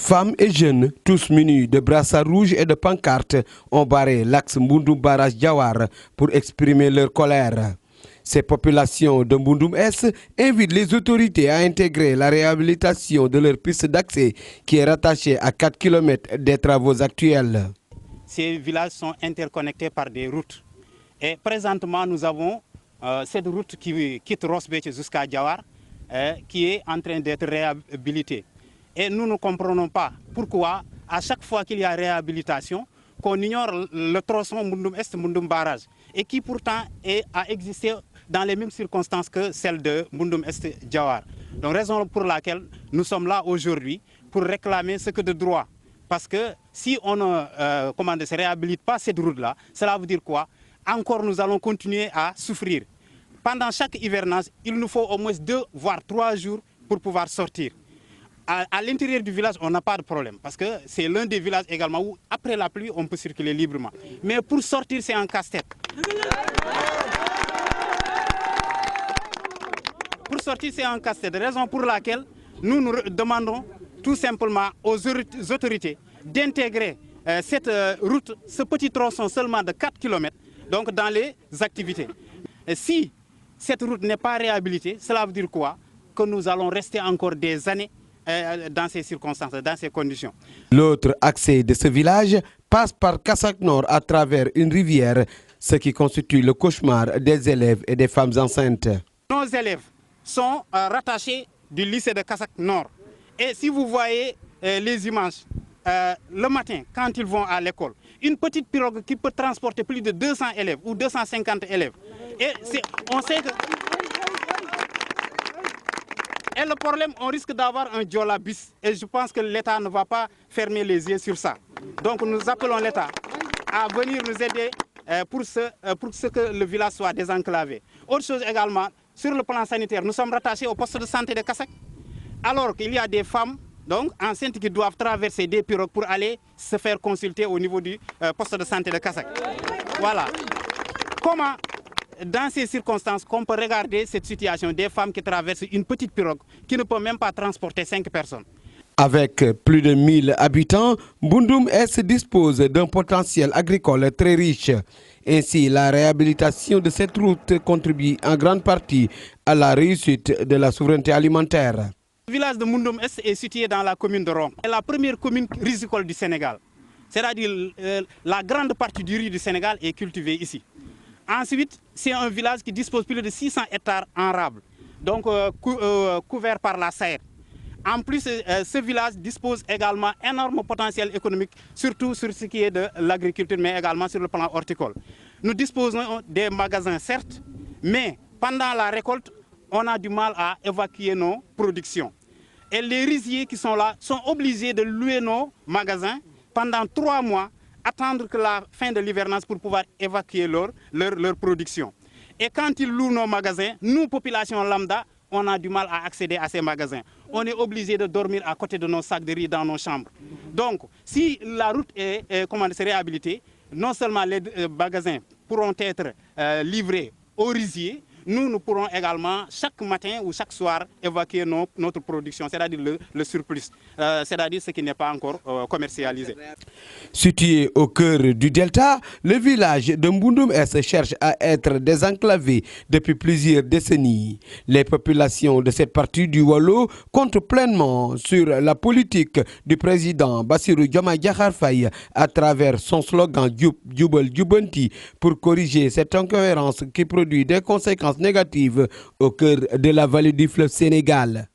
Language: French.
Femmes et jeunes, tous munis de brassards rouges et de pancartes, ont barré l'axe Mbundoum Barrage Diawar pour exprimer leur colère. Ces populations de Mbundoum Est invitent les autorités à intégrer la réhabilitation de leur piste d'accès qui est rattachée à 4 km des travaux actuels. Ces villages sont interconnectés par des routes. Et présentement, nous avons cette route qui quitte Rossbeth jusqu'à Diawar, qui est en train d'être réhabilitée. Et nous ne comprenons pas pourquoi, à chaque fois qu'il y a réhabilitation, qu'on ignore le tronçon Mbundoum Est, Mbundoum Barrage, et qui pourtant a existé dans les mêmes circonstances que celle de Mbundoum Est Diawar. Donc raison pour laquelle nous sommes là aujourd'hui pour réclamer ce que de droit. Parce que si on ne se réhabilite pas cette route-là, cela veut dire quoi? Encore nous allons continuer à souffrir. Pendant chaque hivernage, il nous faut au moins 2 voire 3 jours pour pouvoir sortir. À l'intérieur du village, on n'a pas de problème parce que c'est l'un des villages également où, après la pluie, on peut circuler librement. Mais pour sortir, c'est un casse-tête. Pour sortir, c'est un casse-tête. Raison pour laquelle nous demandons tout simplement aux autorités d'intégrer cette route, ce petit tronçon seulement de 4 km, donc dans les activités. Et si cette route n'est pas réhabilitée, cela veut dire quoi? Que nous allons rester encore des années dans ces circonstances, dans ces conditions. L'autre accès de ce village passe par Kassak Nord à travers une rivière, ce qui constitue le cauchemar des élèves et des femmes enceintes. Nos élèves sont rattachés du lycée de Kassak Nord. Et si vous voyez les images, le matin, quand ils vont à l'école, une petite pirogue qui peut transporter plus de 200 élèves ou 250 élèves. Et on sait que... Et le problème, on risque d'avoir un Diola bis. Et je pense que l'État ne va pas fermer les yeux sur ça. Donc nous appelons l'État à venir nous aider pour que le village soit désenclavé. Autre chose également, sur le plan sanitaire, nous sommes rattachés au poste de santé de Kassak. Alors qu'il y a des femmes donc, enceintes qui doivent traverser des pirogues pour aller se faire consulter au niveau du poste de santé de Kassak. Voilà. Comment, dans ces circonstances, qu'on peut regarder cette situation des femmes qui traversent une petite pirogue qui ne peut même pas transporter 5 personnes. Avec plus de 1000 habitants, Mbundoum Est dispose d'un potentiel agricole très riche. Ainsi, la réhabilitation de cette route contribue en grande partie à la réussite de la souveraineté alimentaire. Le village de Mbundoum Est est situé dans la commune de Rom. C'est la première commune risicole du Sénégal. C'est-à-dire la grande partie du riz du Sénégal est cultivée ici. Ensuite, c'est un village qui dispose plus de 600 hectares en rable, donc couvert par la serre. En plus, ce village dispose également d'un énorme potentiel économique, surtout sur ce qui est de l'agriculture, mais également sur le plan horticole. Nous disposons des magasins, certes, mais pendant la récolte, on a du mal à évacuer nos productions. Et les riziers qui sont là sont obligés de louer nos magasins pendant 3 mois, attendre que la fin de l'hivernage pour pouvoir évacuer leur production. Et quand ils louent nos magasins, nous, population lambda, on a du mal à accéder à ces magasins. On est obligé de dormir à côté de nos sacs de riz dans nos chambres. Donc, si la route est réhabilitée, non seulement les magasins pourront être livrés aux riziers, nous pourrons également chaque matin ou chaque soir évacuer notre production, c'est-à-dire le surplus, c'est-à-dire ce qui n'est pas encore commercialisé. Situé au cœur du delta, le village de Mbundoum Est cherche à être désenclavé depuis plusieurs décennies. Les populations de cette partie du Wallo comptent pleinement sur la politique du président Bassirou Diomaye Diakhar Faye à travers son slogan Dioub Djoubal Djoubanti pour corriger cette incohérence qui produit des conséquences négatives au cœur de la vallée du fleuve Sénégal.